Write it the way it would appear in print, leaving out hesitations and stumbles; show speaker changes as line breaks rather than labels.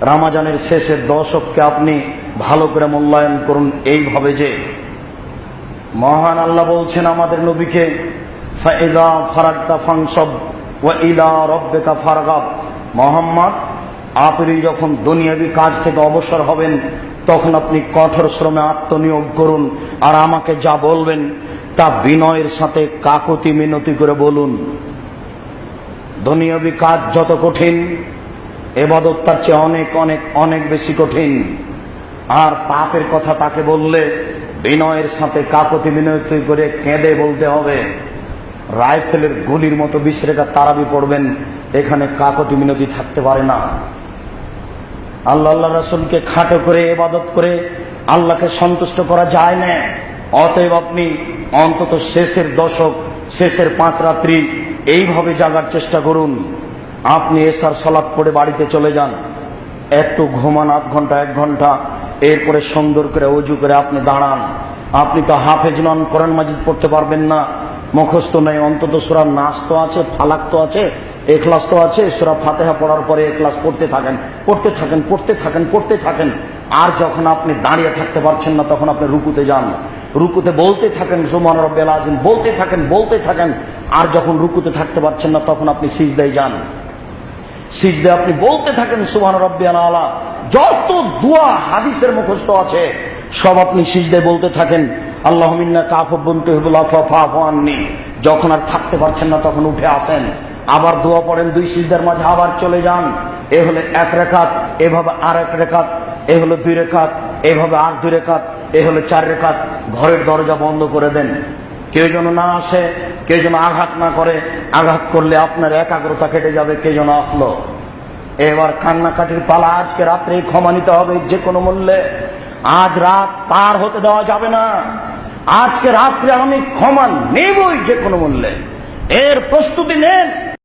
রমজানের শেষের দশককে আপনি ভালো করে মূল্যায়ন করুন, এইভাবে যে মহান আল্লাহ বলছেন আমাদের নবীকে, ফাইদা ফারাগতা ফানসব ওয়া ইলা রাব্বিকা ফারগাব। মুহাম্মদ, আপনি যখন দুনিয়াবি কাজ থেকে অবসর হবেন তখন আপনি কঠোর শ্রমে আত্মনিয়োগ করুন, আর আমাকে যা বলবেন তা বিনয়ের সাথে কাকুতি মিনতি করে বলুন। দুনিয়াবি কাজ যত কঠিন, ইবাদত তার চেয়ে অনেক অনেক অনেক বেশি কঠিন। আর পাপের কথা তাকে বললে বিনয়ের সাথে কাকুতি মিনতি করে কেঁদে বলতে হবে। রাইফেলের গুলির মতো 20 রাকাত তারাবি পড়বেন, এখানে কাকুতি মিনতি থাকতে পারে না। আল্লাহ রাসূলকে খাটো করে ইবাদত করে আল্লাহকে সন্তুষ্ট করা যায় না। অতএব আপনি অন্তত শেষের দশক, শেষের 5 রাত্রি এইভাবে জাগার চেষ্টা করুন। আপনি এশার সালাত পড়ে বাড়িতে চলে যান, একটু ঘুমান, আধ ঘন্টা 1 ঘন্টা, এরপরে সুন্দর করে ওযু করে আপনি দাঁড়ান। আপনি তো হাফেজ নন, কোরআন মাজিদ পড়তে পারবেন না, মুখস্থ নেই, অন্তত সূরা নাস তো আছে, ফালাক তো আছে, ইখলাস তো আছে। সূরা ফাতিহা পড়ার পরে ইখলাস পড়তে থাকেন, পড়তে থাকেন, পড়তে থাকেন, পড়তে থাকেন। আর যখন আপনি দাঁড়িয়ে থাকতে পারছেন না তখন আপনি রুকুতে যান, রুকুতে বলতে থাকেন সুবহান রাব্বিয়াল আযীম, বলতে থাকেন, বলতে থাকেন। আর যখন রুকুতে থাকতে পারছেন না তখন আপনি সিজদায় যান, সিজদায় আপনি বলতে থাকেন সুবহান রাব্বিয়াল আলা। যত দোয়া হাদিসের মুখস্থ আছে সব আপনি সিজদায় বলতে থাকেন, আল্লাহুম্মা ইন্নাকা আফুউন তুহিব্বুল আফওয়া ফা'ফু আননি। যখন আর থাকতে পারছেন না তখন উঠে আসেন, আবার দোয়া পড়েন, 2 সিজদার মাঝে আবার চলে যান। এ হলো 1 রাকাত, এভাবে আর 1 রাকাত, এ হলো 2 রাকাত, এভাবে আর 2 রাকাত, এ হলো 4 রাকাত। ঘরের দরজা বন্ধ করে দেন, কেউ যেন না আসে, কেউ যেন আঘাত না করে। আঘাত করলে আপনার একাগ্রতা কেটে যাবে, কে যেন আসলো। এবার কান্নাকাটির পালা, আজকে রাত্রে ক্ষমা নিতে হবে যে কোনো মূল্যে। আজ রাত পার হতে দেওয়া যাবে না, আজকে রাত্রে আমি ক্ষমা নেবই যে কোনো মূল্যে। এর প্রস্তুতি নেন।